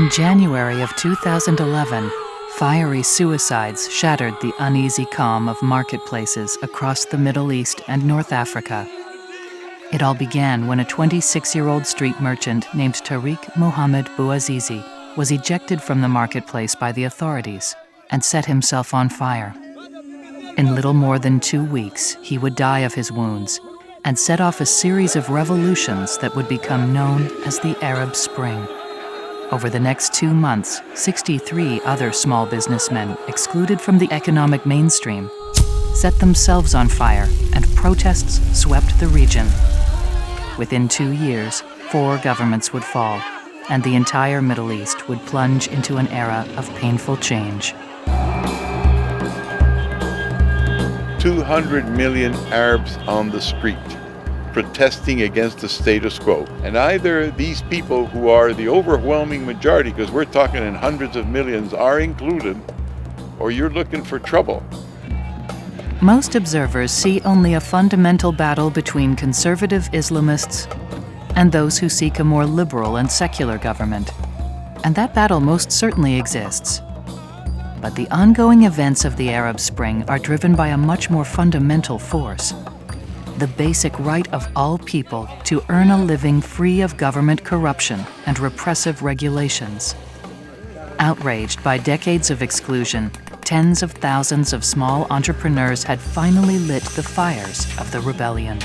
In January of 2011, fiery suicides shattered the uneasy calm of marketplaces across the Middle East and North Africa. It all began when a 26-year-old street merchant named Tarek Bouazizi was ejected from the marketplace by the authorities and set himself on fire. In little more than 2 weeks, he would die of his wounds and set off a series of revolutions that would become known as the Arab Spring. Over the next 2 months, 63 other small businessmen, excluded from the economic mainstream, set themselves on fire, and protests swept the region. Within 2 years, 4 governments would fall, and the entire Middle East would plunge into an era of painful change. 200 million Arabs on the street, protesting against the status quo. And either these people, who are the overwhelming majority, because we're talking in hundreds of millions, are included, or you're looking for trouble. Most observers see only a fundamental battle between conservative Islamists and those who seek a more liberal and secular government. And that battle most certainly exists. But the ongoing events of the Arab Spring are driven by a much more fundamental force: the basic right of all people to earn a living free of government corruption and repressive regulations. Outraged by decades of exclusion, tens of thousands of small entrepreneurs had finally lit the fires of the rebellion.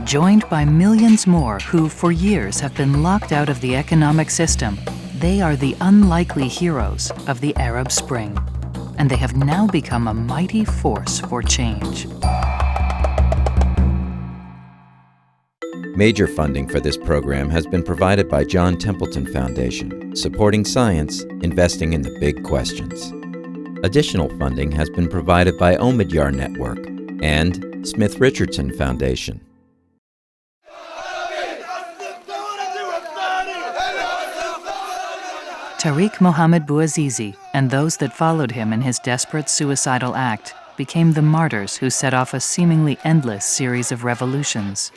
Joined by millions more who, for years, have been locked out of the economic system, they are the unlikely heroes of the Arab Spring. And they have now become a mighty force for change. Major funding for this program has been provided by John Templeton Foundation, supporting science, investing in the big questions. Additional funding has been provided by Omidyar Network and Smith Richardson Foundation. Tarek Bouazizi and those that followed him in his desperate suicidal act became the martyrs who set off a seemingly endless series of revolutions.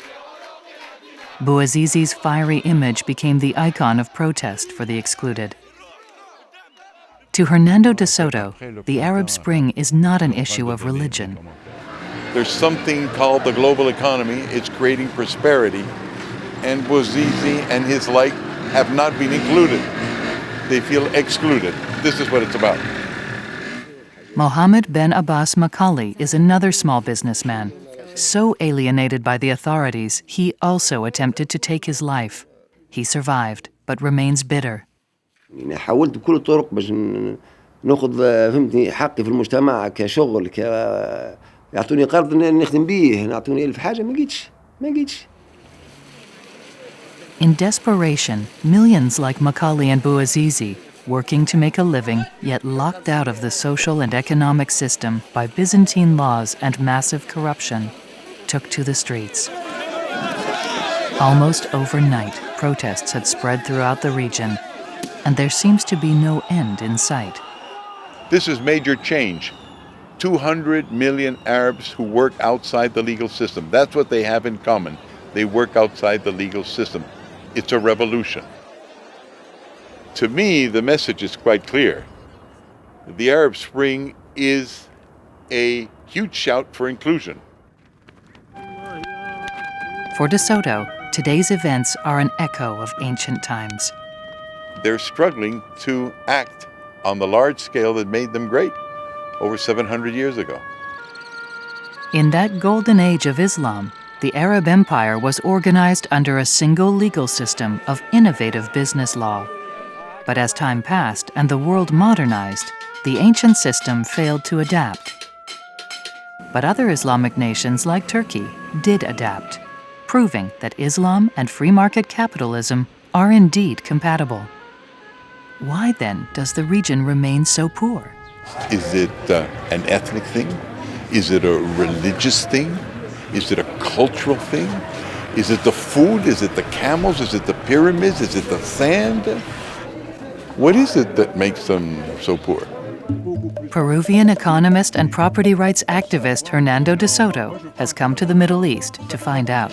Bouazizi's fiery image became the icon of protest for the excluded. To Hernando de Soto, the Arab Spring is not an issue of religion. There's something called the global economy. It's creating prosperity. And Bouazizi and his like have not been included. They feel excluded. This is what it's about. Mohammed Ben Abbas Macaulay is another small businessman. So alienated by the authorities, he also attempted to take his life. He survived, but remains bitter. حاولت بكل الطرق باش ناخذ فهمتني حقي في المجتمع كشغل يعطوني قرض نخدم بيه يعطوني ألف حاجة ما جيتش. In desperation, millions like Macaulay and Bouazizi, working to make a living, yet locked out of the social and economic system by Byzantine laws and massive corruption, took to the streets. Almost overnight, protests had spread throughout the region, and there seems to be no end in sight. This is major change. 200 million Arabs who work outside the legal system. That's what they have in common. They work outside the legal system. It's a revolution. To me, the message is quite clear. The Arab Spring is a huge shout for inclusion. For De Soto, today's events are an echo of ancient times. They're struggling to act on the large scale that made them great over 700 years ago. In that golden age of Islam, the Arab Empire was organized under a single legal system of innovative business law. But as time passed and the world modernized, the ancient system failed to adapt. But other Islamic nations like Turkey did adapt, proving that Islam and free market capitalism are indeed compatible. Why then does the region remain so poor? Is it an ethnic thing? Is it a religious thing? Is it a cultural thing? Is it the food? Is it the camels? Is it the pyramids? Is it the sand? What is it that makes them so poor? Peruvian economist and property rights activist Hernando de Soto has come to the Middle East to find out.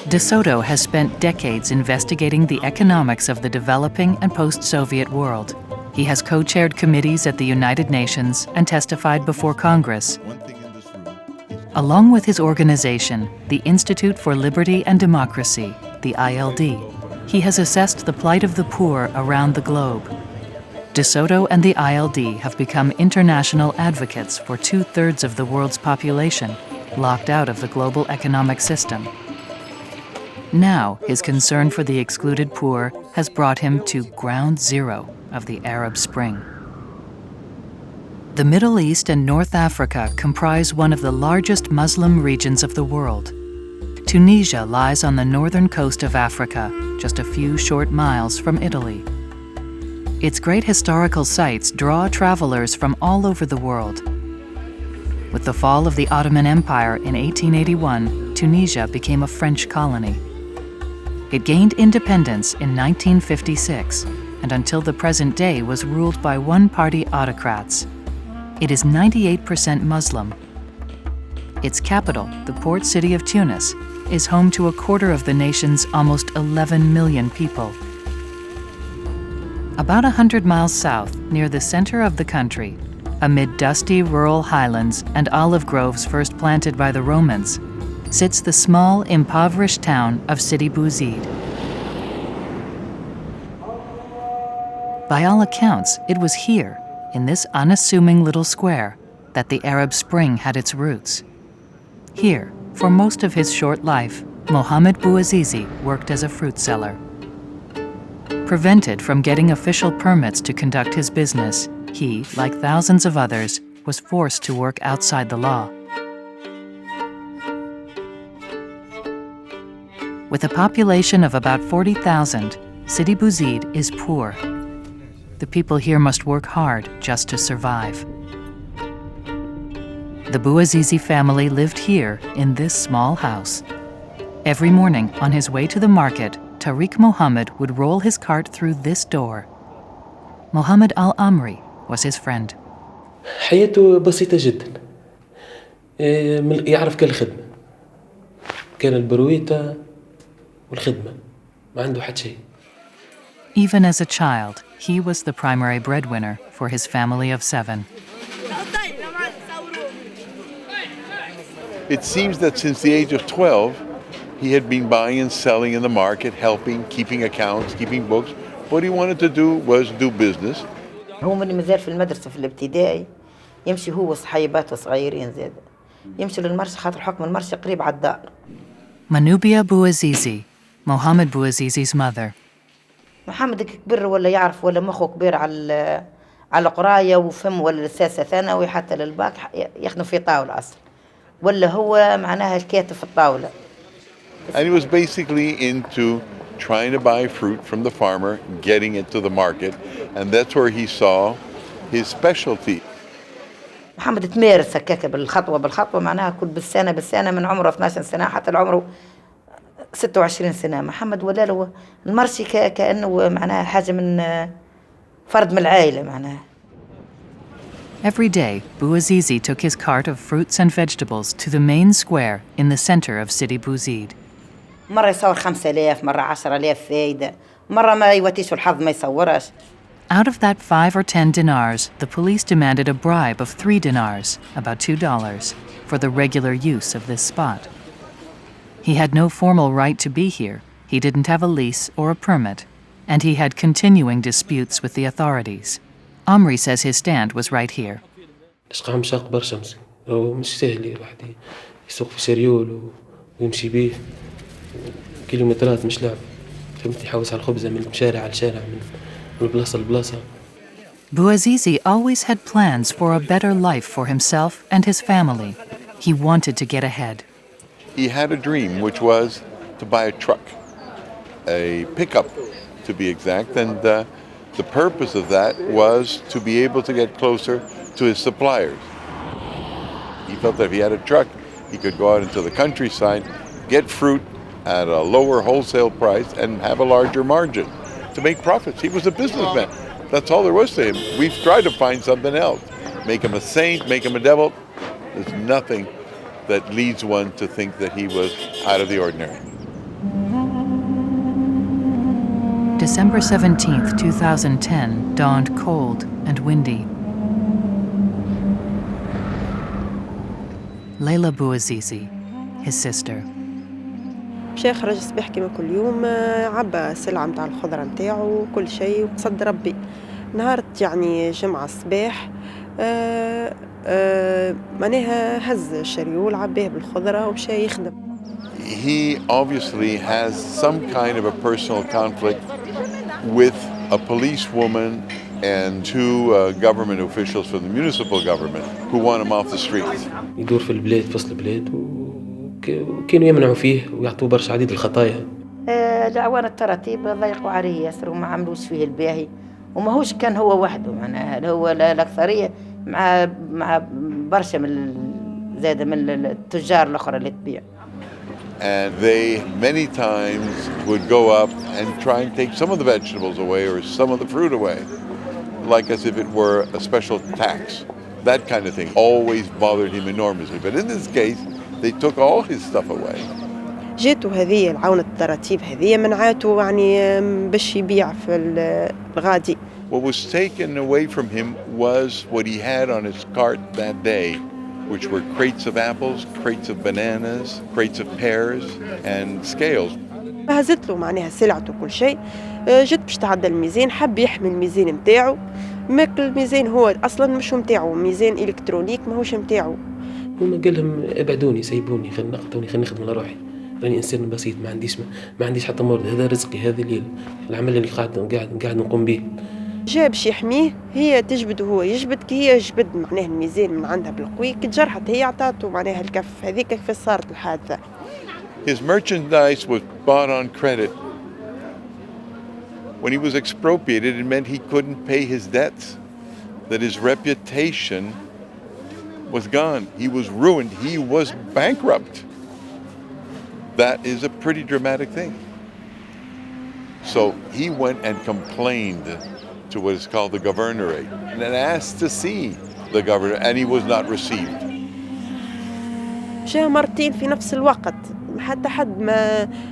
De Soto has spent decades investigating the economics of the developing and post-Soviet world. He has co-chaired committees at the United Nations and testified before Congress. Along with his organization, the Institute for Liberty and Democracy, the ILD, he has assessed the plight of the poor around the globe. De Soto and the ILD have become international advocates for 2/3 of the world's population, locked out of the global economic system. Now, his concern for the excluded poor has brought him to ground zero of the Arab Spring. The Middle East and North Africa comprise one of the largest Muslim regions of the world. Tunisia lies on the northern coast of Africa, just a few short miles from Italy. Its great historical sites draw travelers from all over the world. With the fall of the Ottoman Empire in 1881, Tunisia became a French colony. It gained independence in 1956, and until the present day was ruled by one-party autocrats. It is 98% Muslim. Its capital, the port city of Tunis, is home to a quarter of the nation's almost 11 million people. About 100 miles south, near the center of the country, amid dusty rural highlands and olive groves first planted by the Romans, sits the small, impoverished town of Sidi Bouzid. By all accounts, it was here, in this unassuming little square, that the Arab Spring had its roots. Here, for most of his short life, Mohammed Bouazizi worked as a fruit seller. Prevented from getting official permits to conduct his business, he, like thousands of others, was forced to work outside the law. With a population of about 40,000, Sidi Bouzid is poor. The people here must work hard just to survive. The Bouazizi family lived here in this small house. Every morning, on his way to the market, Tarek Mohammed would roll his cart through this door. Mohammed Al-Amri was his friend. حياته بسيطة جدا. يعرف كل خدمة. كان البرويتا والخدمة. ما عنده حد شيء. Even as a child, he was the primary breadwinner for his family of 7. It seems that since the age of 12, he had been buying and selling in the market, helping, keeping accounts, keeping books. What he wanted to do was do business. هو من مازال في المدرسة في الابتدائي يمشي هو وصحيباته صغيرين زاد يمشي للمرشى خاطر حكم المرشى قريب على الدار. Manubia Bouazizi, Mohammed Bouazizi's mother. محمد كبر ولا يعرف ولا مخه كبير على قراية وفهم ولا لساسة ثانوي حتى للباك يخدم في طاولة أصلا ولا هو معناها الكاتب في الطاولة. And he was basically into trying to buy fruit from the farmer, getting it to the market, and that's where he saw his specialty. محمد تمارس هكاك بالخطوة معناها كل بالسنة من عمره 12 سنة حتى لعمره 26 سنة. محمد ولا له المرشي كأنه معناها حاجة من فرد من العائلة معناها. Every day, Bouazizi took his cart of fruits and vegetables to the main square in the center of Sidi Bouzid. مرة يصور 5,000 مرة 10,000 فايدة مرة ما يواتيش الحظ ما يصورش. Out of that 5 or 10 dinars, the police demanded a bribe of 3 dinars, about $2, for the regular use of this spot. He had no formal right to be here, he didn't have a lease or a permit, and he had continuing disputes with the authorities. Amri says his stand was right here. الإشقاع مشاق برشا مش سهل الواحد يسوق في سريول ويمشي بيه كيلومترات مش لعب فهمت يحوس على الخبزة من شارع لشارع من بلاصة لبلاصة. Bouazizi always had plans for a better life for himself and his family. He wanted to get ahead. He had a dream, which was to buy a truck, a pickup to be exact, and the purpose of that was to be able to get closer to his suppliers. He felt that if he had a truck, he could go out into the countryside, get fruit at a lower wholesale price, and have a larger margin to make profits. He was a businessman. That's all there was to him. We've tried to find something else. Make him a saint, make him a devil. There's nothing that leads one to think that he was out of the ordinary. December 17, 2010 dawned cold and windy. Tarek Bouazizi, his sister. مشى خرج الصباح كيما كل يوم، عبى السلعة متاع الخضرة متاعو وكل شيء وقصد ربي. نهارت يعني جمعة الصباح معناها هز الشريول عباه بالخضرة ومشى يخدم. He obviously has some kind of a personal conflict with a policewoman and two government officials from the municipal government who want him off the streets. يدور في البلاد في وسط البلاد وكانوا يمنعوا فيه ويعطوه برشا عديد الخطايا. الأعوان التراتيب ضيقوا عليه ياسر وما عملوش فيه الباهي، وما هوش كان هو وحده، معناها هو الأكثرية مع برشا زاد من التجار الأخرى اللي تبيع. And they many times would go up and try and take some of the vegetables away or some of the fruit away, like as if it were a special tax. That kind of thing always bothered him enormously. But in this case, they took all his stuff away. جاتو هذه العون التراتيب هذه منعاته يعني باش يبيع في الغادي. What was taken away from him was what he had on his cart that day, which were crates of apples, crates of bananas, crates of pears, and scales. هزت له معناها سلعته كل شيء، جت باش تعدى الميزان، حب يحمي الميزان متاعو، ماكل الميزان هو اصلا مش متاعو، ميزان الكترونيك ماهوش متاعو. هما قال لهم ابعدوني سيبوني خلينا نخدم على روحي، راني انسان بسيط ما عنديش حتى مرض، هذا رزقي، هذا العمل اللي قاعد نقوم به. جا باش يحميه، هي تجبد وهو يجبد، كي هي جبد معناها الميزان من عندها بالقوي، كي تجرحت هي عطاته معناها الكف هذيك كيف صارت الحادثة. His merchandise was bought on credit. When he was expropriated, it meant he couldn't pay his debts, that his reputation was gone. He was ruined. He was bankrupt. That is a pretty dramatic thing. So he went and complained to what is called the governorate and then asked to see the governor, and he was not received. جاء مرتين في نفس الوقت،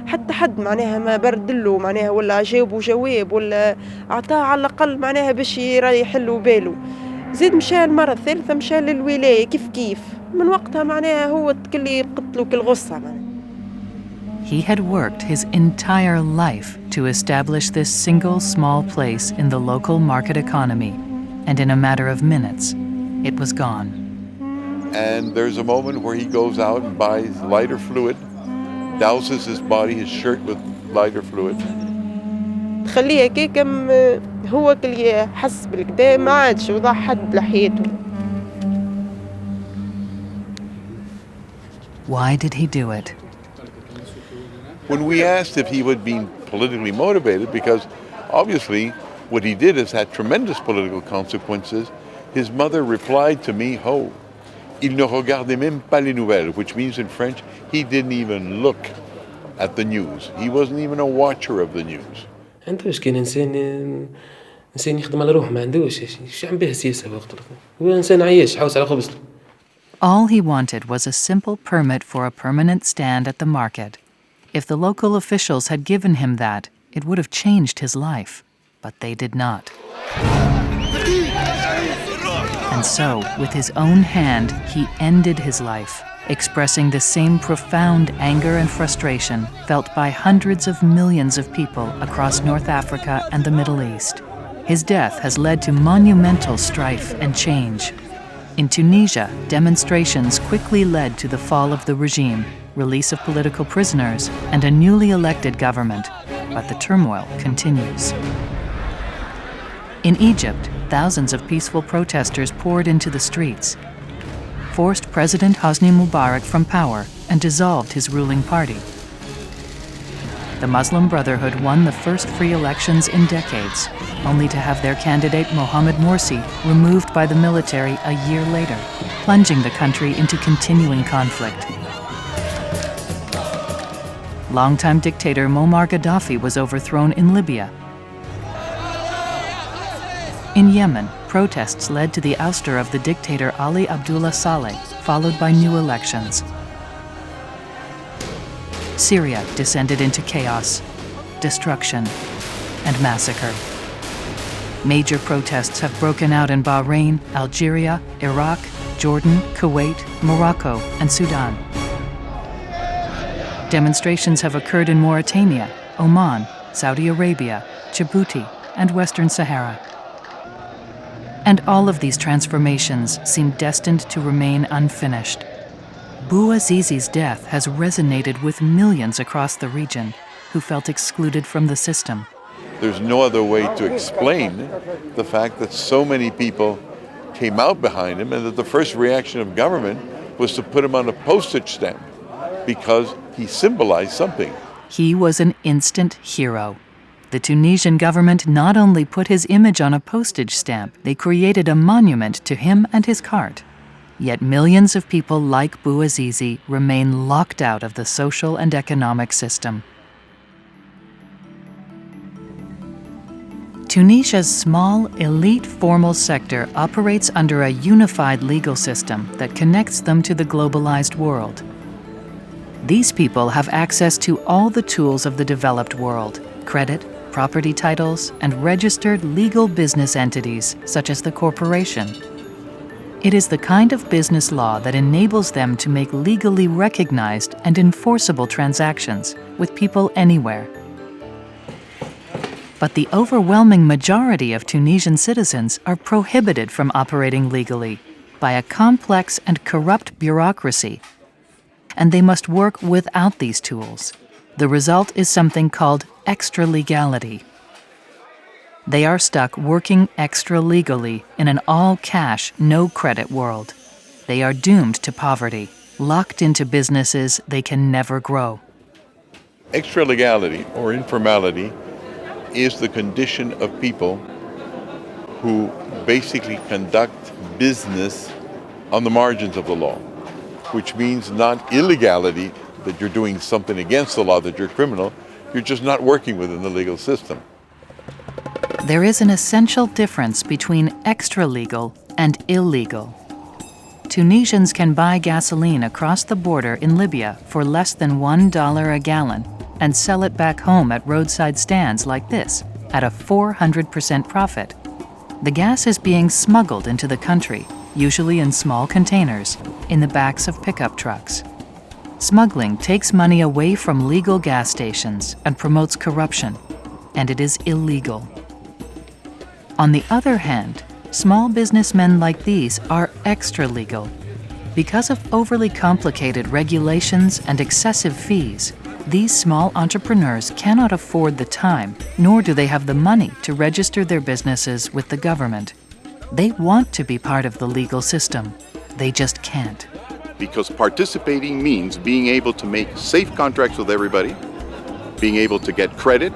حتى حد معناها ما بردله معناها ولا جاوبه جواب ولا أعطاه على الأقل معناها باش يريح له باله. زيد مشى المرة الثالثة مشى للولاية كيف من وقتها معناها هو كلي قتلوا كل غصة معناها. He had worked his entire life to establish this single small place in the local market economy, and in a matter of minutes, it was gone. And there's a moment where he goes out and buys lighter fluid, douses his body, his shirt with lighter fluid. خليه كيكم هو كلي حس بالكدا ما عادش وضع حد لحيته. Why did he do it? When we asked if he was being politically motivated, because obviously what he did has had tremendous political consequences, his mother replied to me, il ne regardait même pas les nouvelles, which means in French, he didn't even look at the news. He wasn't even a watcher of the news. عندوش كان إنسان يخدم على روحه، ما عندوش شي عم بيه السياسة وقت هو إنسان عايش حاوس على خبزته. All he wanted was a simple permit for a permanent stand at the market. If the local officials had given him that, it would have changed his life, but they did not. And so, with his own hand, he ended his life, expressing the same profound anger and frustration felt by hundreds of millions of people across North Africa and the Middle East. His death has led to monumental strife and change. In Tunisia, demonstrations quickly led to the fall of the regime, release of political prisoners, and a newly elected government. But the turmoil continues. In Egypt, thousands of peaceful protesters poured into the streets, forced President Hosni Mubarak from power, and dissolved his ruling party. The Muslim Brotherhood won the first free elections in decades, only to have their candidate Mohamed Morsi removed by the military a year later, plunging the country into continuing conflict. Longtime dictator Muammar Gaddafi was overthrown in Libya. In Yemen, protests led to the ouster of the dictator Ali Abdullah Saleh, followed by new elections. Syria descended into chaos, destruction, and massacre. Major protests have broken out in Bahrain, Algeria, Iraq, Jordan, Kuwait, Morocco, and Sudan. Demonstrations have occurred in Mauritania, Oman, Saudi Arabia, Djibouti, and Western Sahara. And all of these transformations seem destined to remain unfinished. Bouazizi's death has resonated with millions across the region who felt excluded from the system. There's no other way to explain the fact that so many people came out behind him and that the first reaction of government was to put him on a postage stamp because he symbolized something. He was an instant hero. The Tunisian government not only put his image on a postage stamp, they created a monument to him and his cart. Yet millions of people like Bouazizi remain locked out of the social and economic system. Tunisia's small, elite formal sector operates under a unified legal system that connects them to the globalized world. These people have access to all the tools of the developed world: credit, property titles, and registered legal business entities such as the corporation. It is the kind of business law that enables them to make legally recognized and enforceable transactions with people anywhere. But the overwhelming majority of Tunisian citizens are prohibited from operating legally by a complex and corrupt bureaucracy, and they must work without these tools. The result is something called extra-legality. They are stuck working extra-legally in an all-cash, no-credit world. They are doomed to poverty, locked into businesses they can never grow. Extra-legality or informality is the condition of people who basically conduct business on the margins of the law, which means not illegality, that you're doing something against the law, that you're criminal, you're just not working within the legal system. There is an essential difference between extra-legal and illegal. Tunisians can buy gasoline across the border in Libya for less than $1 a gallon and sell it back home at roadside stands like this at a 400% profit. The gas is being smuggled into the country, usually in small containers, in the backs of pickup trucks. Smuggling takes money away from legal gas stations and promotes corruption, and it is illegal. On the other hand, small businessmen like these are extra-legal. Because of overly complicated regulations and excessive fees, these small entrepreneurs cannot afford the time, nor do they have the money to register their businesses with the government. They want to be part of the legal system. They just can't. Because participating means being able to make safe contracts with everybody, being able to get credit,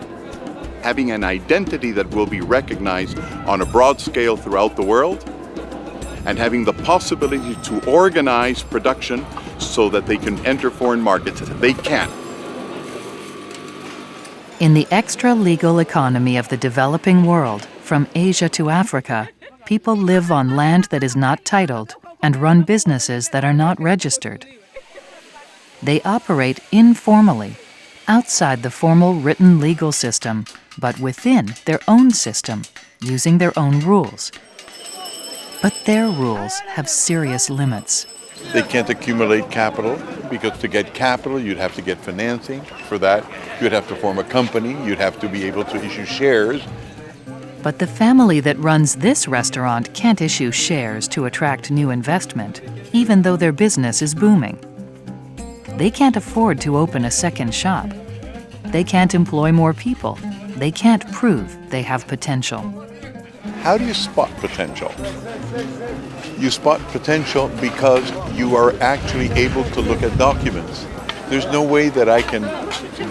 having an identity that will be recognized on a broad scale throughout the world, and having the possibility to organize production so that they can enter foreign markets. They can't. In the extra-legal economy of the developing world, from Asia to Africa, people live on land that is not titled and run businesses that are not registered. They operate informally, outside the formal written legal system, but within their own system, using their own rules. But their rules have serious limits. They can't accumulate capital, because to get capital, you'd have to get financing. For that, you'd have to form a company, you'd have to be able to issue shares. But the family that runs this restaurant can't issue shares to attract new investment, even though their business is booming. They can't afford to open a second shop. They can't employ more people. They can't prove they have potential. How do you spot potential? You spot potential because you are actually able to look at documents. There's no way that I can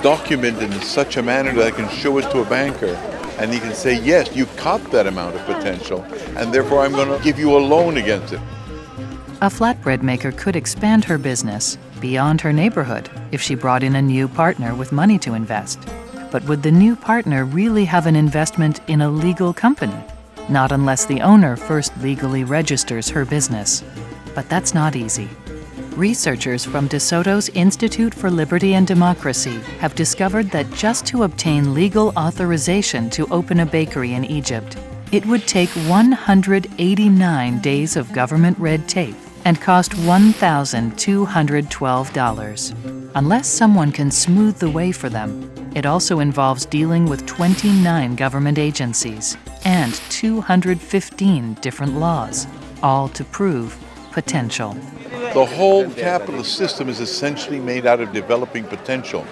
document in such a manner that I can show it to a banker and he can say, yes, you caught that amount of potential, and therefore I'm going to give you a loan against it. A flatbread maker could expand her business beyond her neighborhood if she brought in a new partner with money to invest. But would the new partner really have an investment in a legal company? Not unless the owner first legally registers her business. But that's not easy. Researchers from De Soto's Institute for Liberty and Democracy have discovered that just to obtain legal authorization to open a bakery in Egypt, it would take 189 days of government red tape and cost $1,212. Unless someone can smooth the way for them, it also involves dealing with 29 government agencies and 215 different laws, all to prove potential. The whole capitalist system is essentially made out of developing potential,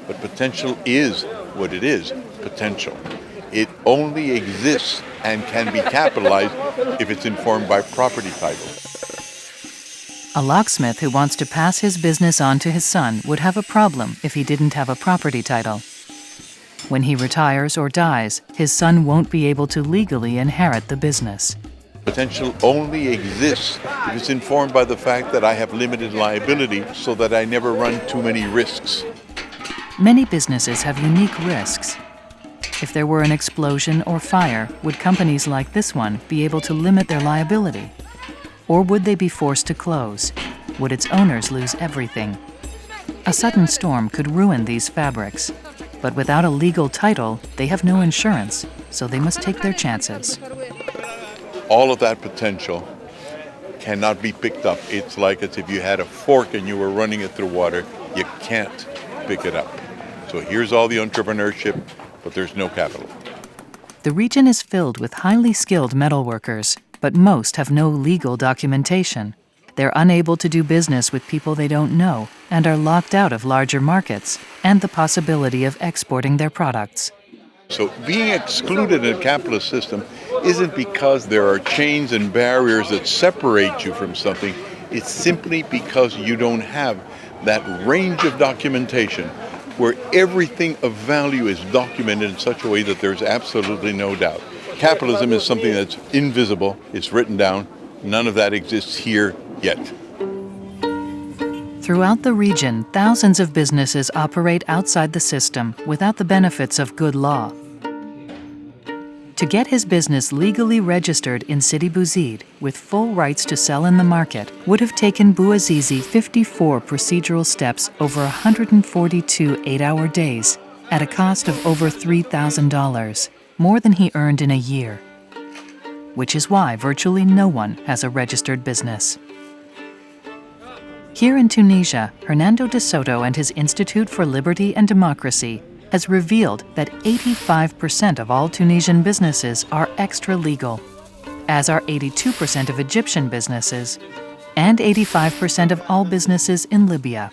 but potential is what it is, potential. It only exists and can be capitalized if it's informed by property title. A locksmith who wants to pass his business on to his son would have a problem if he didn't have a property title. When he retires or dies, his son won't be able to legally inherit the business. Potential only exists if it's informed by the fact that I have limited liability so that I never run too many risks. Many businesses have unique risks. If there were an explosion or fire, would companies like this one be able to limit their liability? Or would they be forced to close? Would its owners lose everything? A sudden storm could ruin these fabrics. But without a legal title, they have no insurance, so they must take their chances. All of that potential cannot be picked up. It's like as if you had a fork and you were running it through water. You can't pick it up. So here's all the entrepreneurship, but there's no capital. The region is filled with highly skilled metalworkers, but most have no legal documentation. They're unable to do business with people they don't know and are locked out of larger markets and the possibility of exporting their products. So being excluded in a capitalist system isn't because there are chains and barriers that separate you from something. It's simply because you don't have that range of documentation where everything of value is documented in such a way that there's absolutely no doubt. Capitalism is something that's invisible, it's written down. None of that exists here yet. Throughout the region, thousands of businesses operate outside the system without the benefits of good law. To get his business legally registered in Sidi Bouzid with full rights to sell in the market would have taken Bouazizi 54 procedural steps over 142 8-hour days at a cost of over $3,000, more than he earned in a year. Which is why virtually no one has a registered business. Here in Tunisia, Hernando de Soto and his Institute for Liberty and Democracy has revealed that 85% of all Tunisian businesses are extra-legal, as are 82% of Egyptian businesses and 85% of all businesses in Libya.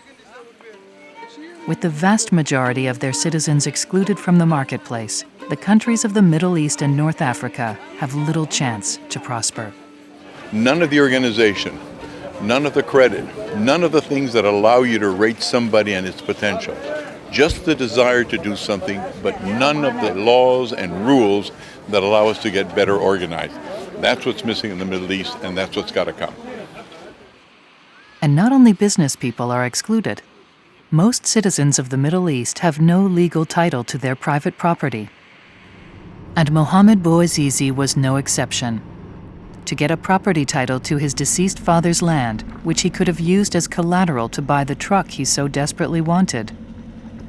With the vast majority of their citizens excluded from the marketplace, the countries of the Middle East and North Africa have little chance to prosper. None of the organization, none of the credit, none of the things that allow you to rate somebody and its potential. Just the desire to do something, but none of the laws and rules that allow us to get better organized. That's what's missing in the Middle East, and that's what's got to come. And not only business people are excluded. Most citizens of the Middle East have no legal title to their private property. And Mohammed Bouazizi was no exception. To get a property title to his deceased father's land, which he could have used as collateral to buy the truck he so desperately wanted,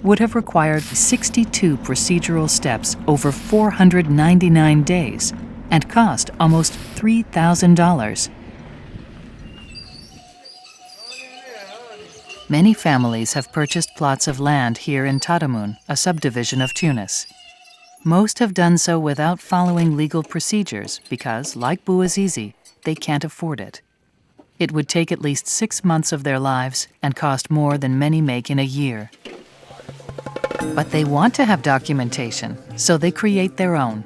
would have required 62 procedural steps over 499 days and cost almost $3,000. Many families have purchased plots of land here in Tadamoun, a subdivision of Tunis. Most have done so without following legal procedures because, like Bouazizi, they can't afford it. It would take at least 6 months of their lives and cost more than many make in a year. But they want to have documentation, so they create their own.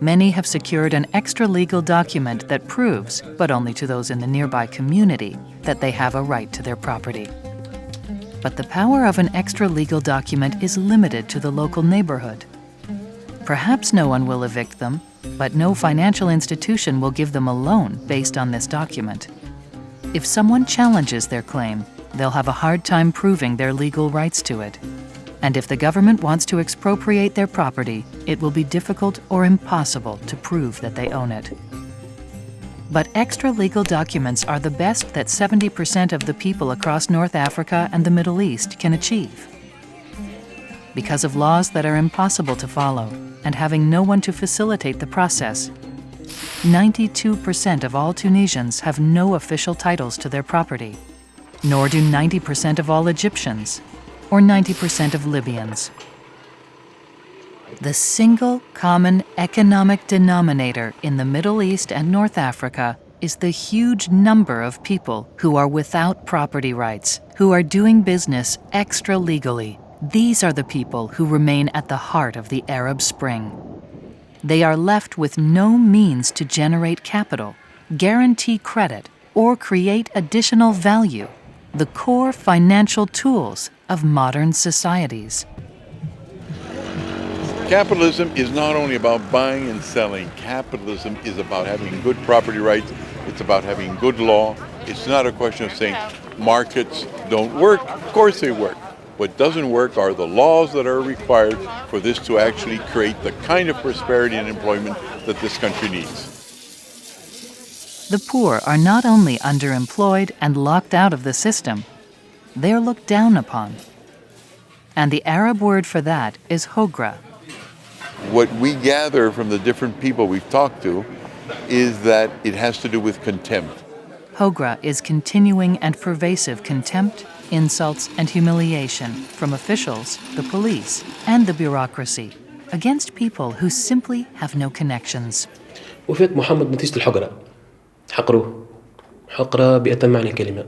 Many have secured an extra-legal document that proves, but only to those in the nearby community, that they have a right to their property. But the power of an extra-legal document is limited to the local neighborhood. Perhaps no one will evict them, but no financial institution will give them a loan based on this document. If someone challenges their claim, they'll have a hard time proving their legal rights to it. And if the government wants to expropriate their property, it will be difficult or impossible to prove that they own it. But extra-legal documents are the best that 70% of the people across North Africa and the Middle East can achieve. Because of laws that are impossible to follow and having no one to facilitate the process, 92% of all Tunisians have no official titles to their property, nor do 90% of all Egyptians or 90% of Libyans. The single common economic denominator in the Middle East and North Africa is the huge number of people who are without property rights, who are doing business extra-legally. These are the people who remain at the heart of the Arab Spring. They are left with no means to generate capital, guarantee credit, or create additional value, the core financial tools of modern societies. Capitalism is not only about buying and selling. Capitalism is about having good property rights. It's about having good law. It's not a question of saying markets don't work. Of course they work. What doesn't work are the laws that are required for this to actually create the kind of prosperity and employment that this country needs. The poor are not only underemployed and locked out of the system, they are looked down upon. And the Arab word for that is hogra. What we gather from the different people we've talked to is that it has to do with contempt. Hogra is continuing and pervasive contempt, insults, and humiliation from officials, the police, and the bureaucracy against people who simply have no connections. وفات محمد نتيجة الحقرة. حقروه. حقرة بأتم معنى الكلمة.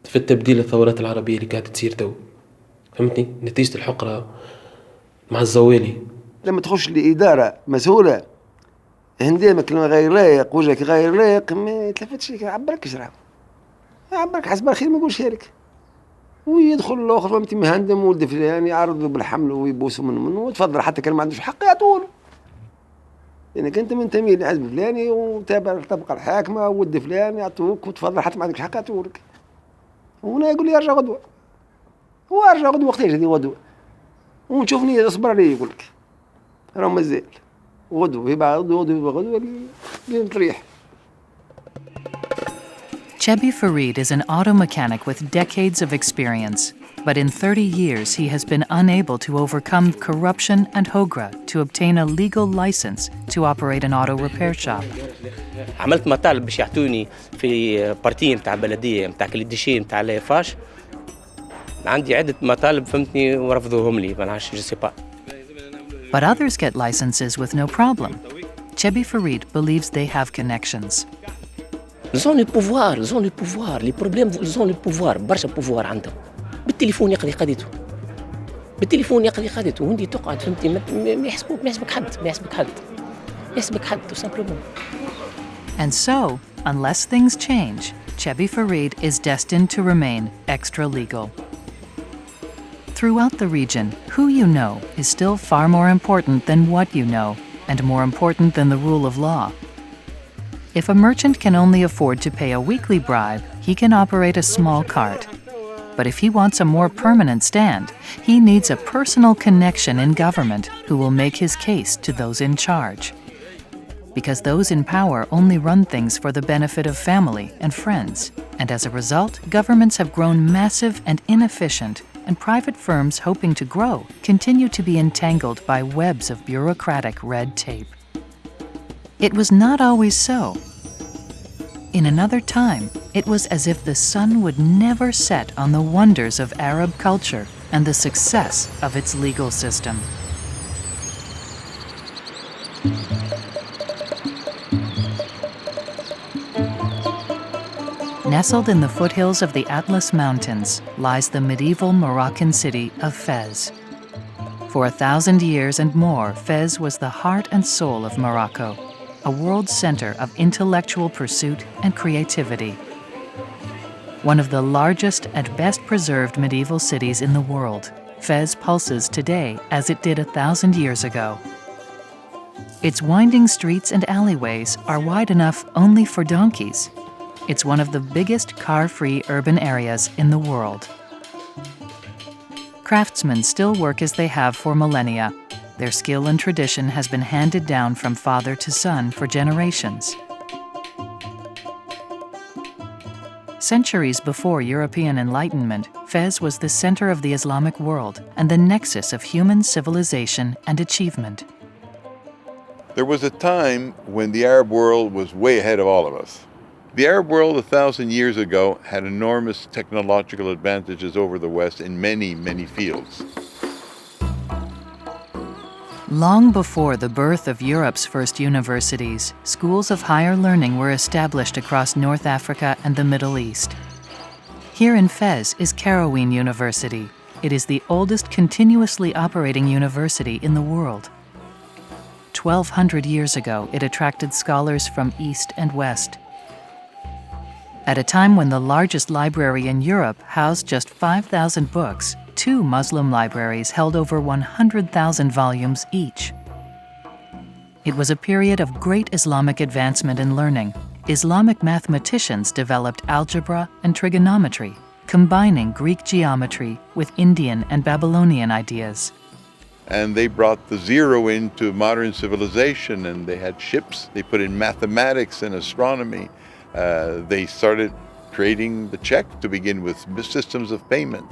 في التبديل الثورات العربية اللي قاعدة تصير تو. فهمتني؟ نتيجة الحقرة مع الزوالي. لما تخش لإدارة مسؤولة هندامك كلمة غير لايق وجهك غير لايق ما يتلفتش لك عبرك شرعه عبرك حسب الخير ما يقولش لك ويدخل الآخر فهمتي مهندم ولد فلان يعرضوا بالحمل ويبوسوا منه وتفضل حتى كان ما عندوش حق يعطوله لأنك أنت منتمي للحزب الفلاني وتابع الطبقة الحاكمة ولد فلان يعطوك وتفضل حتى ما عندكش حق يعطولك وهنا يقول لي أرجع غدوة هو أرجع غدوة وقتاش هذه غدوة ونشوفني أصبر عليه يقول لك راه مازال غدوة في بعض غدوة لنطريح. Chebi Farid is an auto mechanic with decades of experience, but in 30 years he has been unable to overcome corruption and hogra to obtain a legal license to operate an auto repair shop. عملت مطالب باش يعطوني في بارتي نتاع بلدية نتاع كليديشي نتاع لافاش عندي عدة مطالب فهمتني ورفضوهم لي ما نعرفش جو سي با. But others get licenses with no problem. Chebi Farid believes they have connections. Ils ont le pouvoir, les problèmes, ils ont le pouvoir, برشا pouvoir عندهم. بالتليفون يقضي قضيته. وانتي تقعد فهمتي ما يحسبك حد tout simplement. And so, unless things change, Chebi Farid is destined to remain extra-legal. Throughout the region, who you know is still far more important than what you know, and more important than the rule of law. If a merchant can only afford to pay a weekly bribe, he can operate a small cart. But if he wants a more permanent stand, he needs a personal connection in government who will make his case to those in charge. Because those in power only run things for the benefit of family and friends, and as a result, governments have grown massive and inefficient, and private firms hoping to grow continue to be entangled by webs of bureaucratic red tape. It was not always so. In another time, it was as if the sun would never set on the wonders of Arab culture and the success of its legal system. Nestled in the foothills of the Atlas Mountains lies the medieval Moroccan city of Fez. For 1,000 years and more, Fez was the heart and soul of Morocco, a world center of intellectual pursuit and creativity. One of the largest and best preserved medieval cities in the world, Fez pulses today as it did 1,000 years ago. Its winding streets and alleyways are wide enough only for donkeys. It's one of the biggest car-free urban areas in the world. Craftsmen still work as they have for millennia. Their skill and tradition has been handed down from father to son for generations. Centuries before European Enlightenment, Fez was the center of the Islamic world and the nexus of human civilization and achievement. There was a time when the Arab world was way ahead of all of us. The Arab world 1,000 years ago had enormous technological advantages over the West in many, many fields. Long before the birth of Europe's first universities, schools of higher learning were established across North Africa and the Middle East. Here in Fez is Karaween University. It is the oldest continuously operating university in the world. 1,200 years ago, it attracted scholars from East and West. At a time when the largest library in Europe housed just 5,000 books, 2 Muslim libraries held over 100,000 volumes each. It was a period of great Islamic advancement in learning. Islamic mathematicians developed algebra and trigonometry, combining Greek geometry with Indian and Babylonian ideas. And they brought the zero into modern civilization, and they had ships. They put in mathematics and astronomy. They started creating the check to begin with, systems of payment.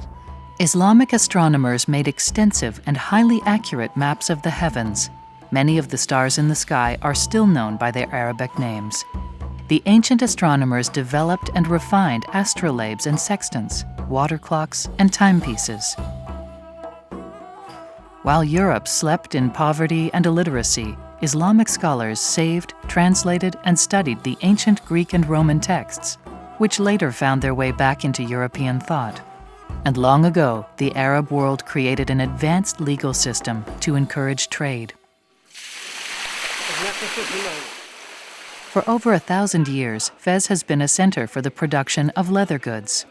Islamic astronomers made extensive and highly accurate maps of the heavens. Many of the stars in the sky are still known by their Arabic names. The ancient astronomers developed and refined astrolabes and sextants, water clocks, and timepieces. While Europe slept in poverty and illiteracy, Islamic scholars saved, translated, and studied the ancient Greek and Roman texts, which later found their way back into European thought. And long ago, the Arab world created an advanced legal system to encourage trade. For over 1,000 years, Fez has been a center for the production of leather goods.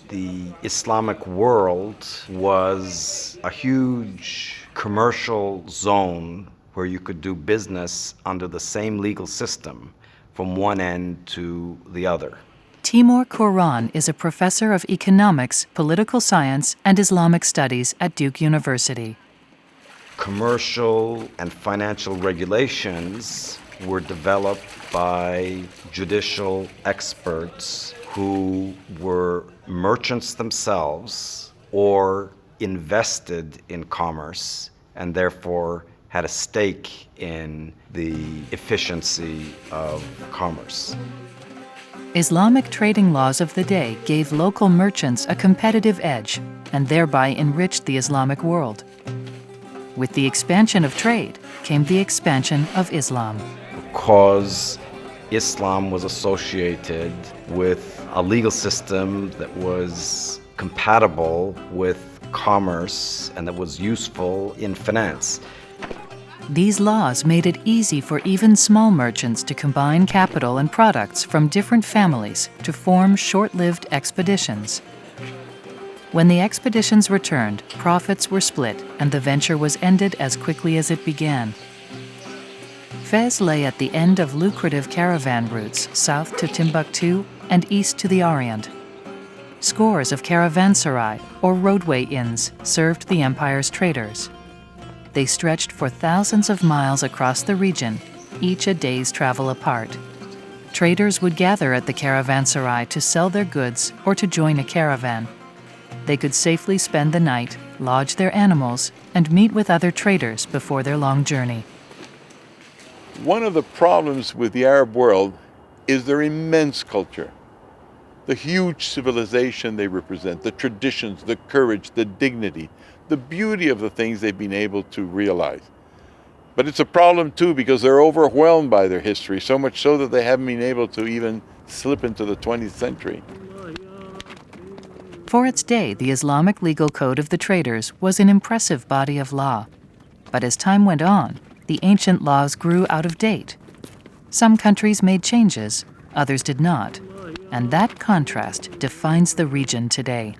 The Islamic world was a huge commercial zone where you could do business under the same legal system from one end to the other. Timur Kuran is a professor of economics, political science, and Islamic studies at Duke University. Commercial and financial regulations were developed by judicial experts who were merchants themselves or invested in commerce and therefore had a stake in the efficiency of commerce. Islamic trading laws of the day gave local merchants a competitive edge and thereby enriched the Islamic world. With the expansion of trade came the expansion of Islam. Because Islam was associated with a legal system that was compatible with commerce and that was useful in finance. These laws made it easy for even small merchants to combine capital and products from different families to form short-lived expeditions. When the expeditions returned, profits were split and the venture was ended as quickly as it began. Fez lay at the end of lucrative caravan routes south to Timbuktu and east to the Orient. Scores of caravanserai, or roadway inns, served the empire's traders. They stretched for thousands of miles across the region, each a day's travel apart. Traders would gather at the caravanserai to sell their goods or to join a caravan. They could safely spend the night, lodge their animals, and meet with other traders before their long journey. One of the problems with the Arab world is their immense culture. The huge civilization they represent, the traditions, the courage, the dignity, the beauty of the things they've been able to realize. But it's a problem too because they're overwhelmed by their history, so much so that they haven't been able to even slip into the 20th century. For its day, the Islamic legal code of the traders was an impressive body of law. But as time went on, the ancient laws grew out of date. Some countries made changes, others did not. And that contrast defines the region today.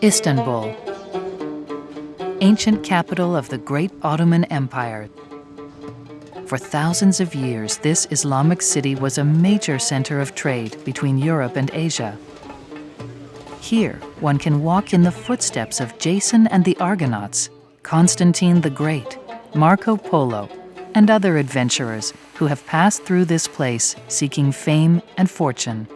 Istanbul, ancient capital of the great Ottoman Empire. For thousands of years, this Islamic city was a major center of trade between Europe and Asia. Here, one can walk in the footsteps of Jason and the Argonauts, Constantine the Great, Marco Polo, and other adventurers who have passed through this place seeking fame and fortune.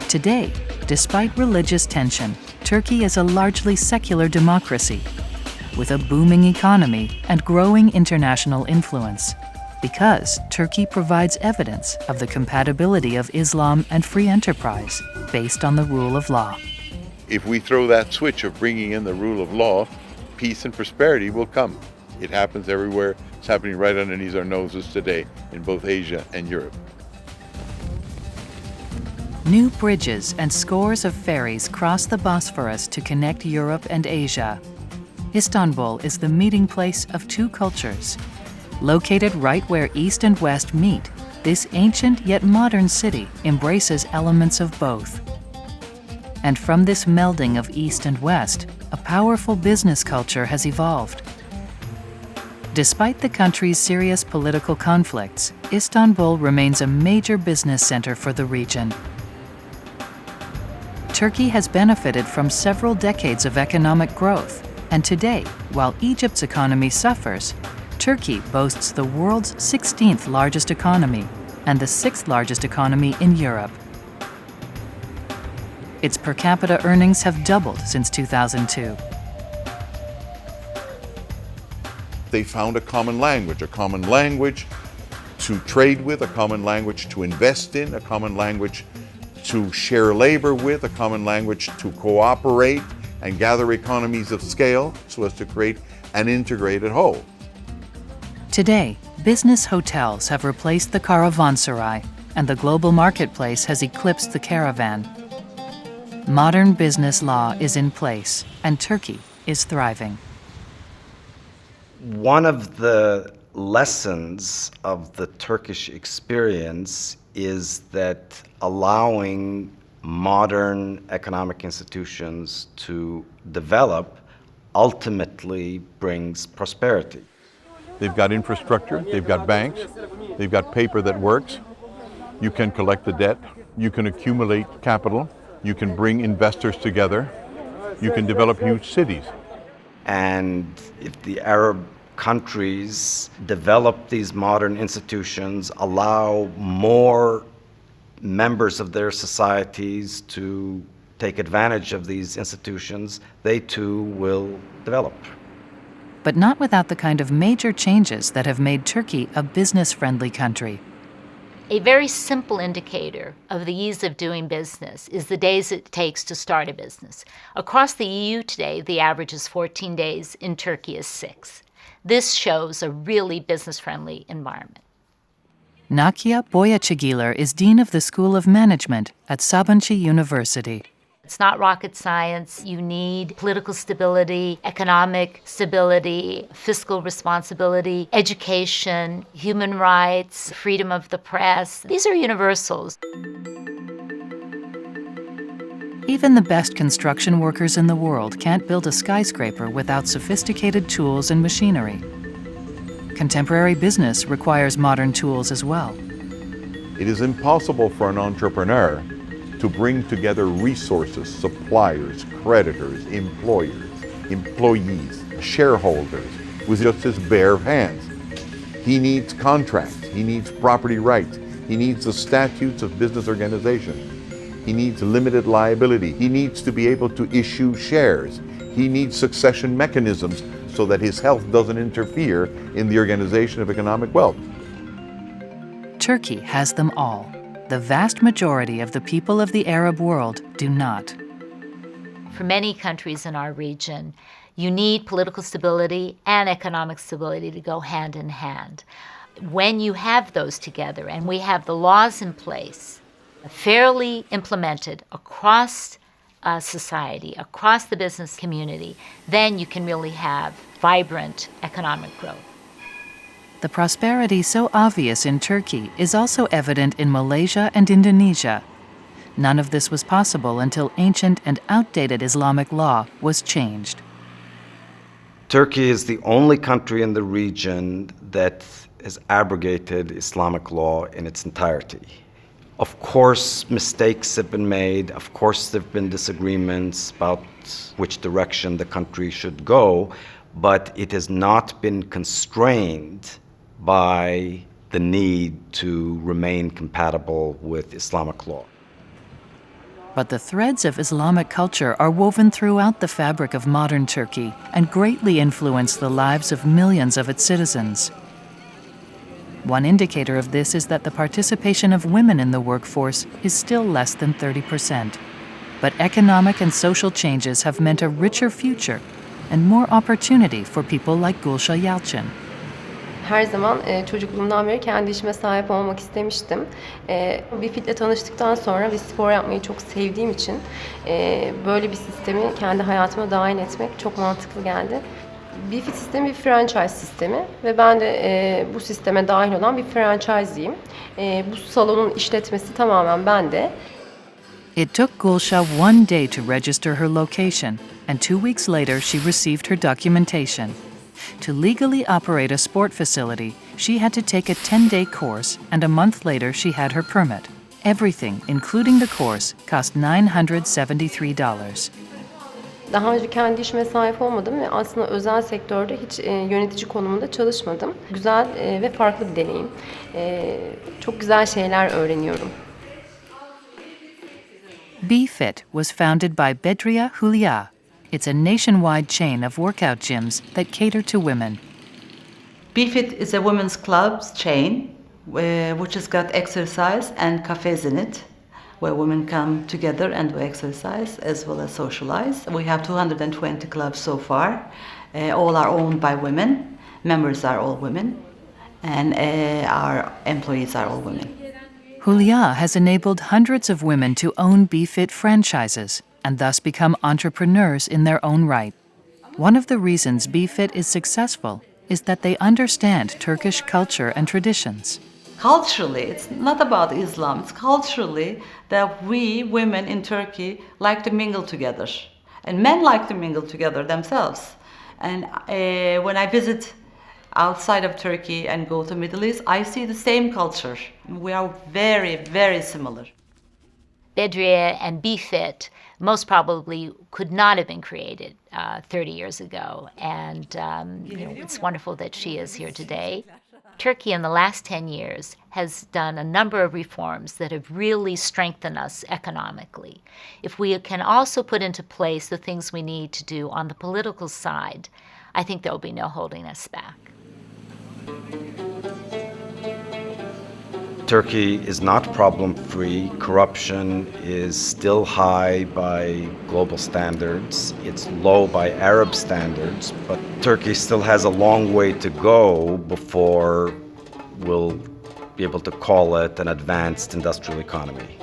Today, despite religious tension, Turkey is a largely secular democracy with a booming economy and growing international influence, because Turkey provides evidence of the compatibility of Islam and free enterprise based on the rule of law. If we throw that switch of bringing in the rule of law, peace and prosperity will come. It happens everywhere. It's happening right underneath our noses today in both Asia and Europe. New bridges and scores of ferries cross the Bosphorus to connect Europe and Asia. Istanbul is the meeting place of two cultures. Located right where East and West meet, this ancient yet modern city embraces elements of both. And from this melding of East and West, a powerful business culture has evolved. Despite the country's serious political conflicts, Istanbul remains a major business center for the region. Turkey has benefited from several decades of economic growth, and today, while Egypt's economy suffers, Turkey boasts the world's 16th largest economy and the 6th largest economy in Europe. Its per capita earnings have doubled since 2002. They found a common language to trade with, a common language to invest in, a common language to share labor with, a common language to cooperate and gather economies of scale so as to create an integrated whole. Today, business hotels have replaced the caravanserai, and the global marketplace has eclipsed the caravan. Modern business law is in place, and Turkey is thriving. One of the lessons of the Turkish experience is that allowing modern economic institutions to develop ultimately brings prosperity. They've got infrastructure, they've got banks, they've got paper that works. You can collect the debt, you can accumulate capital, you can bring investors together, you can develop huge cities. And if the Arab countries develop these modern institutions, allow more members of their societies to take advantage of these institutions, they too will develop. But not without the kind of major changes that have made Turkey a business-friendly country. A very simple indicator of the ease of doing business is the days it takes to start a business. Across the EU today, the average is 14 days. In Turkey is 6. This shows a really business-friendly environment. Nakia Boyachigiler is Dean of the School of Management at Sabancı University. It's not rocket science. You need political stability, economic stability, fiscal responsibility, education, human rights, freedom of the press. These are universals. Even the best construction workers in the world can't build a skyscraper without sophisticated tools and machinery. Contemporary business requires modern tools as well. It is impossible for an entrepreneur to bring together resources, suppliers, creditors, employers, employees, shareholders with just his bare hands. He needs contracts, he needs property rights, he needs the statutes of business organization. He needs limited liability. He needs to be able to issue shares. He needs succession mechanisms so that his health doesn't interfere in the organization of economic wealth. Turkey has them all. The vast majority of the people of the Arab world do not. For many countries in our region, you need political stability and economic stability to go hand in hand. When you have those together, and we have the laws in place, fairly implemented across society, across the business community, then you can really have vibrant economic growth. The prosperity so obvious in Turkey is also evident in Malaysia and Indonesia. None of this was possible until ancient and outdated Islamic law was changed. Turkey is the only country in the region that has abrogated Islamic law in its entirety. Of course, mistakes have been made. Of course, there have been disagreements about which direction the country should go. but it has not been constrained by the need to remain compatible with Islamic law. But the threads of Islamic culture are woven throughout the fabric of modern Turkey and greatly influence the lives of millions of its citizens. One indicator of this is that the participation of women in the workforce is still less than 30%. But economic and social changes have meant a richer future and more opportunity for people like Gulsha Yalcin. Her zaman çocukluğumdan beri kendi işime sahip olmak istemiştim. BeFit'le tanıştıktan sonra ve spor yapmayı çok sevdiğim için böyle bir sistemi kendi hayatıma dahil etmek çok mantıklı geldi. BeFit sistemi bir franchise sistemi ve ben de bu sisteme dahil olan bir franchise'yim. Bu salonun işletmesi tamamen bende. It took Gulsha one day to register her location, and 2 weeks later she received her documentation. To legally operate a sport facility, she had to take a 10-day course, and a month later she had her permit. Everything, including the course, cost $973. Daha önce kendi işime sahip olmadım ve aslında özel sektörde hiç yönetici konumunda çalışmadım. Güzel ve farklı bir deneyim. Çok güzel şeyler öğreniyorum. BeFit was founded by Bedriya Hülya. It's a nationwide chain of workout gyms that cater to women. BeFit is a women's clubs chain which has got exercise and cafes in it, where women come together and do exercise as well as socialize. We have 220 clubs so far. All are owned by women. Members are all women. And our employees are all women. Hülya has enabled hundreds of women to own BeFit franchises and thus become entrepreneurs in their own right. One of the reasons BeFit is successful is that they understand Turkish culture and traditions. Culturally, it's not about Islam, it's culturally that we women in Turkey like to mingle together. And men like to mingle together themselves. And when I visit outside of Turkey and go to Middle East, I see the same culture. We are very, very similar. Bedriya and BeFit most probably could not have been created 30 years ago. And it's wonderful that she is here today. Turkey in the last 10 years has done a number of reforms that have really strengthened us economically. If we can also put into place the things we need to do on the political side, I think there will be no holding us back. Turkey is not problem-free. Corruption is still high by global standards. It's low by Arab standards, but Turkey still has a long way to go before we'll be able to call it an advanced industrial economy.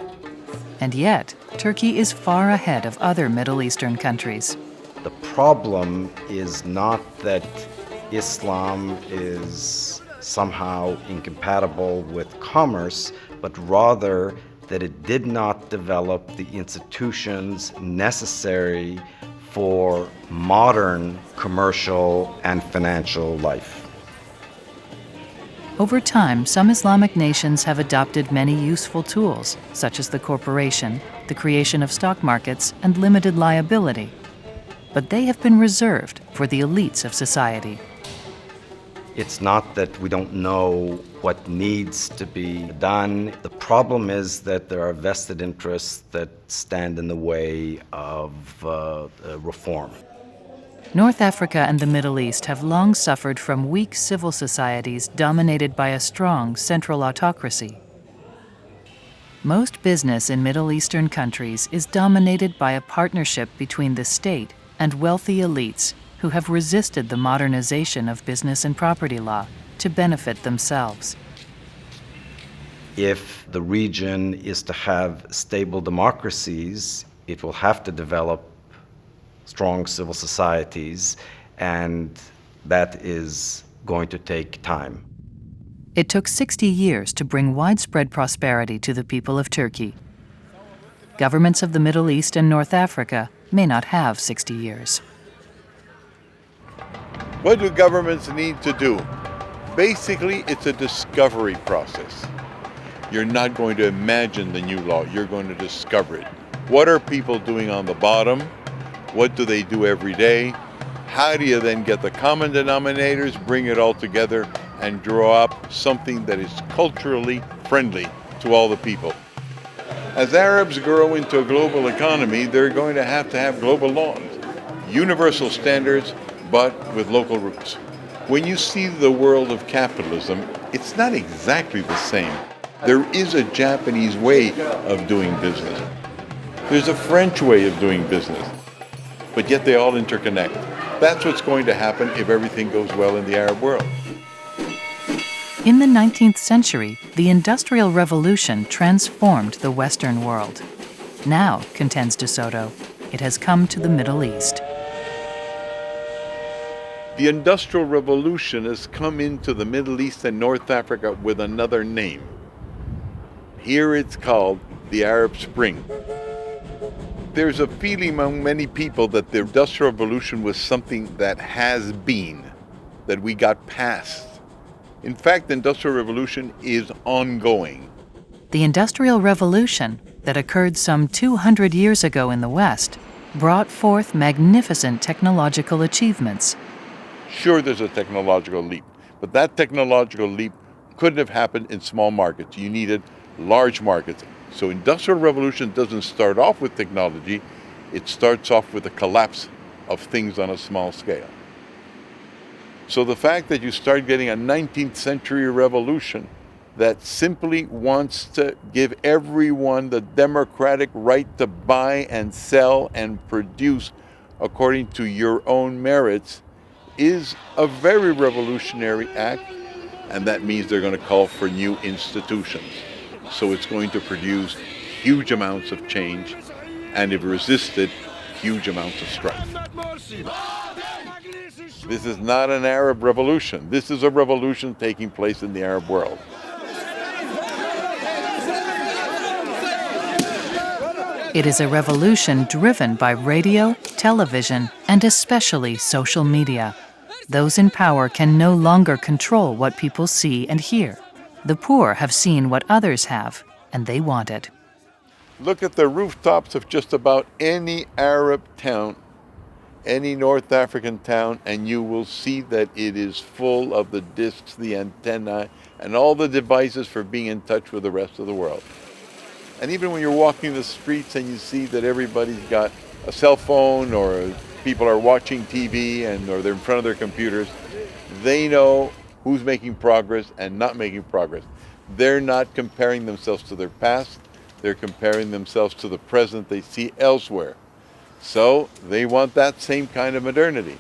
And yet, Turkey is far ahead of other Middle Eastern countries. The problem is not that Islam is somehow incompatible with commerce, but rather that it did not develop the institutions necessary for modern commercial and financial life. Over time, some Islamic nations have adopted many useful tools, such as the corporation, the creation of stock markets, and limited liability. But they have been reserved for the elites of society. It's not that we don't know what needs to be done. The problem is that there are vested interests that stand in the way of reform. North Africa and the Middle East have long suffered from weak civil societies dominated by a strong central autocracy. Most business in Middle Eastern countries is dominated by a partnership between the state and wealthy elites who have resisted the modernization of business and property law to benefit themselves. If the region is to have stable democracies, it will have to develop strong civil societies, and that is going to take time. It took 60 years to bring widespread prosperity to the people of Turkey. Governments of the Middle East and North Africa may not have 60 years. What do governments need to do? Basically, it's a discovery process. You're not going to imagine the new law, you're going to discover it. What are people doing on the bottom? What do they do every day? How do you then get the common denominators, bring it all together, and draw up something that is culturally friendly to all the people? As Arabs grow into a global economy, they're going to have global laws, universal standards, but with local roots. When you see the world of capitalism, it's not exactly the same. There is a Japanese way of doing business. There's a French way of doing business, but yet they all interconnect. That's what's going to happen if everything goes well in the Arab world. In the 19th century, the Industrial Revolution transformed the Western world. Now, contends De Soto, it has come to the Middle East. The Industrial Revolution has come into the Middle East and North Africa with another name. Here it's called the Arab Spring. There's a feeling among many people that the Industrial Revolution was something that has been, that we got past. In fact, the Industrial Revolution is ongoing. The Industrial Revolution, that occurred some 200 years ago in the West, brought forth magnificent technological achievements. Sure, there's a technological leap, but that technological leap couldn't have happened in small markets. You needed large markets. So Industrial Revolution doesn't start off with technology, it starts off with the collapse of things on a small scale. So the fact that you start getting a 19th century revolution that simply wants to give everyone the democratic right to buy and sell and produce according to your own merits is a very revolutionary act, and that means they're going to call for new institutions. So it's going to produce huge amounts of change, and if resisted, huge amounts of strife. This is not an Arab revolution. This is a revolution taking place in the Arab world. It is a revolution driven by radio, television, and especially social media. Those in power can no longer control what people see and hear. The poor have seen what others have, and they want it. Look at the rooftops of just about any Arab town, any North African town, and you will see that it is full of the discs, the antennae, and all the devices for being in touch with the rest of the world. And even when you're walking the streets and you see that everybody's got a cell phone, or people are watching TV or they're in front of their computers, they know who's making progress and not making progress. They're not comparing themselves to their past, they're comparing themselves to the present they see elsewhere. So they want that same kind of modernity.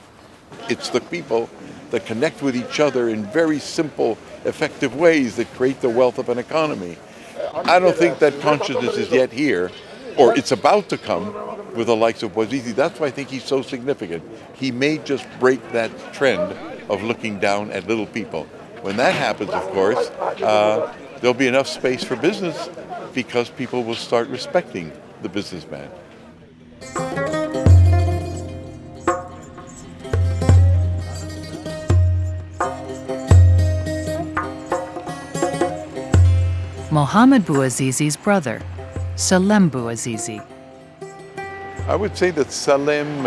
It's the people that connect with each other in very simple, effective ways that create the wealth of an economy. I don't think that consciousness is yet here, or it's about to come with the likes of Bouazizi. That's why I think he's so significant. He may just break that trend of looking down at little people. When that happens, of course, there'll be enough space for business because people will start respecting the businessman. Mohammed Bouazizi's brother, Salem Bouazizi. I would say that Salem,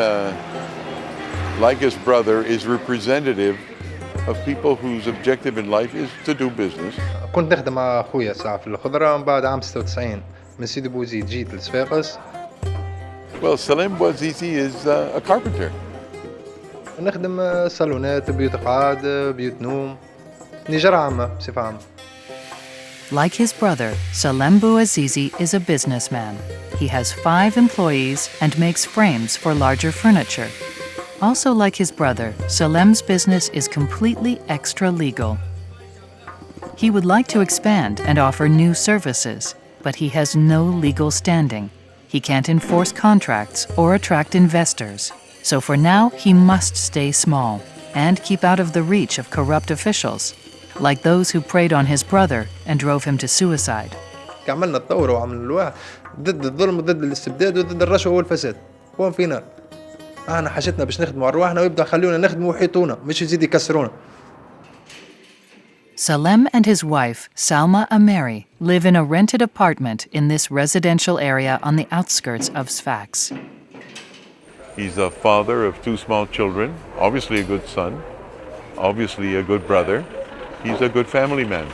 like his brother, is representative of people whose objective in life is to do business. كنت نخدم مع خويا ساعة في الخضرة، ومن بعد عام 96 من سيدي بوزيد جيت لصفاقس. Well, Salem Bouazizi is a carpenter. نخدم صالونات، بيوت قعاد، بيوت نوم، نجار عامة بصفة عامة. Like his brother, Salem Bouazizi is a businessman. He has 5 employees and makes frames for larger furniture. Also like his brother, Salem's business is completely extra-legal. He would like to expand and offer new services, but he has no legal standing. He can't enforce contracts or attract investors. So for now, he must stay small and keep out of the reach of corrupt officials, like those who preyed on his brother and drove him to suicide. عملنا الثورة وعملنا الواحد ضد الظلم وضد الاستبداد وضد الرشوة والفساد. وين فينا؟ احنا حاجتنا باش نخدموا على رواحنا ويبدأ خلونا نخدموا ويحيطونا مش يزيد يكسرونا. Salem and his wife, Salma Ameri, live in a rented apartment in this residential area on the outskirts of Sfax. He's a father of 2 small children, obviously a good son, obviously a good brother. He's a good family man.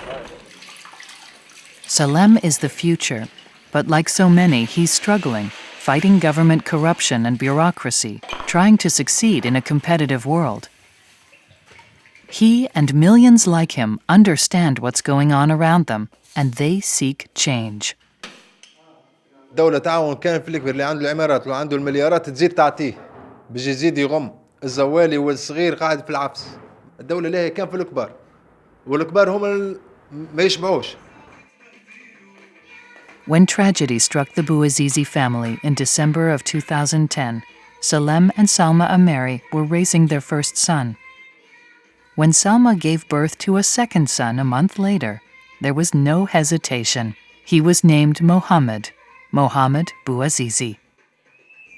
Salem is the future, but like so many, he's struggling, fighting government corruption and bureaucracy, trying to succeed in a competitive world. He and millions like him understand what's going on around them, and they seek change. الدولة تعاون كان في الكبير اللي عنده العمارات واللي عنده المليارات تزيد تعطيه بيجي يزيد يغم الزوالي والصغير قاعد في العفس. الدولة لها كان في الكبار والكبار هم ما يشبعوش. When tragedy struck the Bouazizi family in December of 2010, Salem and Salma Ameri were raising their first son. When Salma gave birth to a second son a month later, there was no hesitation. He was named Mohammed Bouazizi.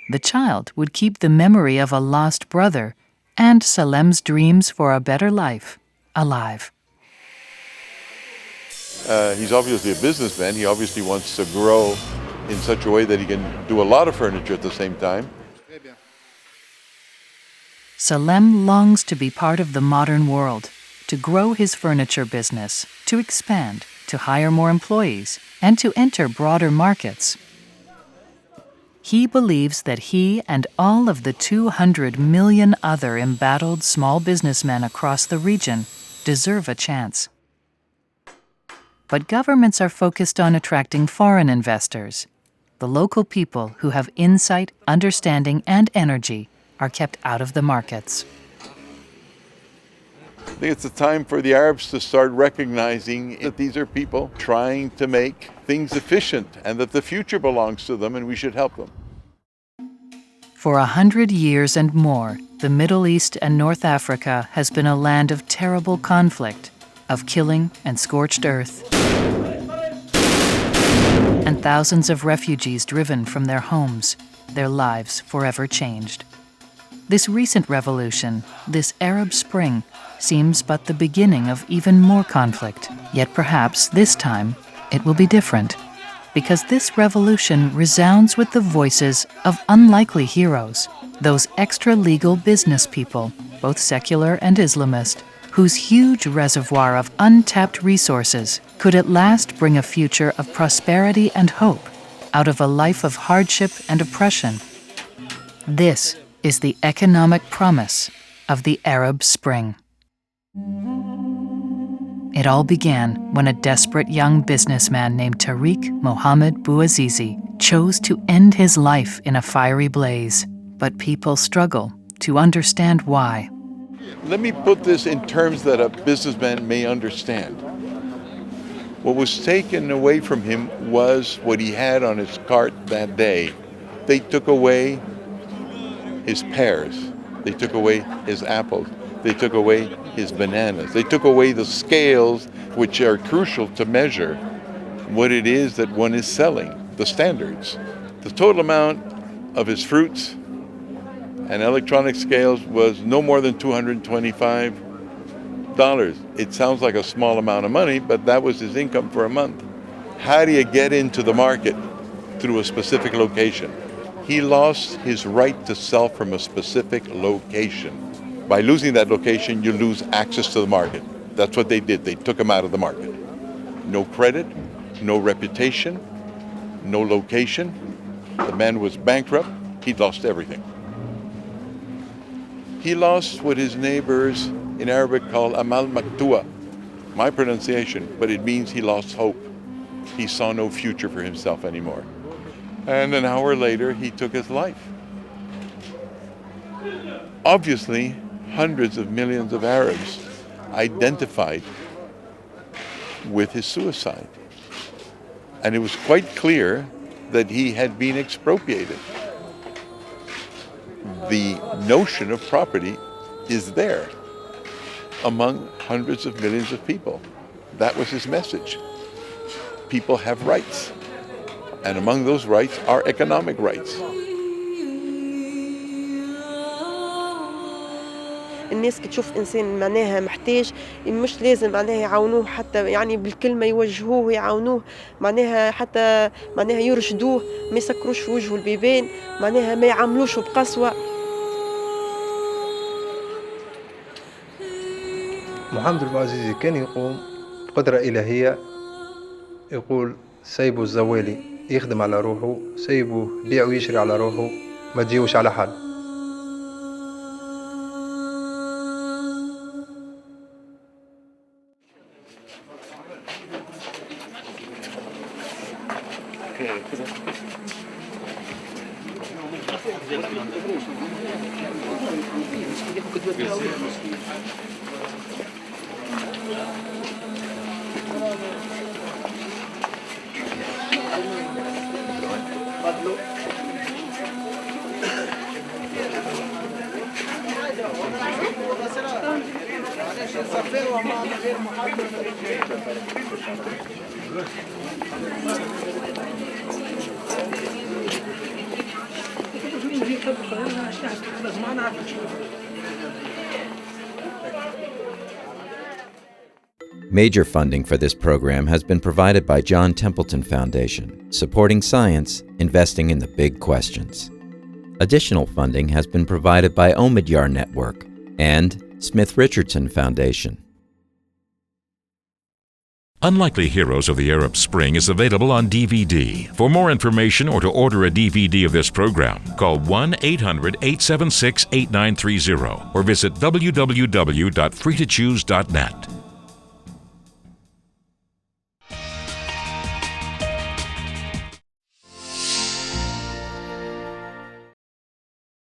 The child would keep the memory of a lost brother and Salem's dreams for a better life alive. He's obviously a businessman. He obviously wants to grow in such a way that he can do a lot of furniture at the same time. Salem longs to be part of the modern world, to grow his furniture business, to expand, to hire more employees, and to enter broader markets. He believes that he and all of the 200 million other embattled small businessmen across the region deserve a chance. But governments are focused on attracting foreign investors. The local people who have insight, understanding, and energy are kept out of the markets. I think it's the time for the Arabs to start recognizing that these are people trying to make things efficient and that the future belongs to them and we should help them. For 100 years and more, the Middle East and North Africa has been a land of terrible conflict, of killing and scorched earth, and thousands of refugees driven from their homes, their lives forever changed. This recent revolution, this Arab Spring, seems but the beginning of even more conflict. Yet perhaps this time it will be different, because this revolution resounds with the voices of unlikely heroes, those extra-legal business people, both secular and Islamist, whose huge reservoir of untapped resources could at last bring a future of prosperity and hope out of a life of hardship and oppression. This is the economic promise of the Arab Spring. It all began when a desperate young businessman named Tarek Bouazizi chose to end his life in a fiery blaze. But people struggle to understand why. Let me put this in terms that a businessman may understand. What was taken away from him was what he had on his cart that day. They took away his pears. They took away his apples. They took away his bananas. They took away the scales which are crucial to measure what it is that one is selling, the standards. The total amount of his fruits and electronic scales was no more than $225. It sounds like a small amount of money, but that was his income for a month. How do you get into the market? Through a specific location. He lost his right to sell from a specific location. By losing that location, you lose access to the market. That's what they did. They took him out of the market. No credit, no reputation, no location. The man was bankrupt. He'd lost everything. He lost what his neighbors in Arabic call amal maktua, my pronunciation, but it means he lost hope. He saw no future for himself anymore. And an hour later, he took his life. Obviously, hundreds of millions of Arabs identified with his suicide. And it was quite clear that he had been expropriated. The notion of property is there among hundreds of millions of people. That was his message. People have rights. And among those rights are economic rights. الناس كي تشوف إنسان معناها محتاج مش لازم معناها يعاونوه حتى يعني بالكلمة يوجهوه يعاونوه معناها حتى معناها يرشدوه ما يسكروش في وجهه البيبان معناها ما يعاملوش بقسوة. محمد بouazizi كان يقوم بقدرة إلهية يقول سيبوا الزوالي يخدم على روحه سيبوا بيع ويشري على روحه ما تجيوش على حال. Major funding for this program has been provided by John Templeton Foundation, supporting science, investing in the big questions. Additional funding has been provided by Omidyar Network and Smith Richardson Foundation. Unlikely Heroes of the Arab Spring is available on DVD. For more information or to order a DVD of this program, call 1-800-876-8930 or visit www.freetochoose.net.